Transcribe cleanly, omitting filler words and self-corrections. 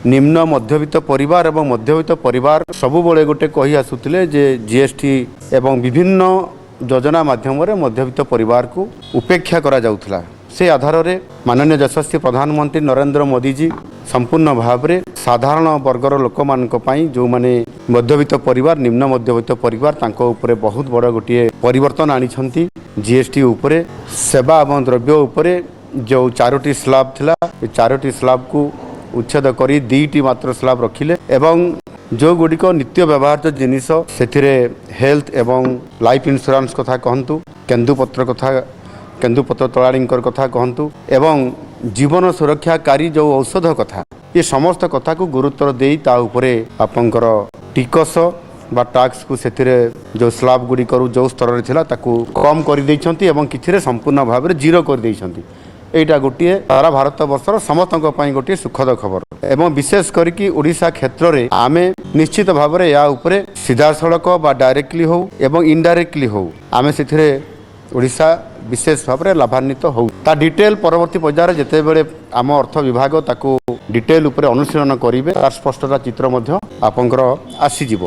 निम्न मध्यवित्त परिवार एवं मध्यवित्त परिवार सबुबले गोटे कही आसुतिले जे जीएसटी एवं विभिन्न योजना माध्यम मध्यवित्त परिवार को उपेक्षा करा जाउथला। से आधार में माननीय यशस्वी प्रधानमंत्री नरेंद्र मोदी जी संपूर्ण भाव में साधारण वर्गर लोक मानी जो माने मध्यवित्त परिवार निम्न मध्यवित्त परिवार तांको उपरे बहुत बड़ गोटे परिवर्तन आनी जीएसटी उपरे सेवा एवं द्रव्य उपरे जो 4टी स्लैब थिला 4टी स्लैब को उच्छेद करी 2टी मात्र स्लैब रखिले एवं जो गुड़िक नित्य व्यवहार्य जिनिस से हेल्थ एवं लाइफ इंश्योरेंस कथा कहतु केन्दुपत्र तलाड़ी कथा कहतु एवं जीवन सुरक्षाकारी जो औषध कथा ये समस्त कथा को गुरुत्व दे आपंकर टिकस बा टैक्स को से जो स्लैब गुड़ी जो स्तर थिला ताकू कम कर देइछंती एवं किछि संपूर्ण भाव में जीरो कर देइछंती। एटा गोटे सारा भारत वर्षर समस्त गोटे सुखद खबर एवं विशेष करके ओडिशा क्षेत्र में आमे निश्चित भाव में या उपरे सीधा सड़क बा डायरेक्टली हो एवं इनडायरेक्टली हो आमे से ओडिशा विशेष भाव में लाभान्वित हो ता डिटेल परवर्ती पर्यायर जिते बड़े आम अर्थ विभाग ताकू डिटेल उपरे अनुशीलन करेंगे तार स्पष्टता चित्र आपंकर आसीजिवो।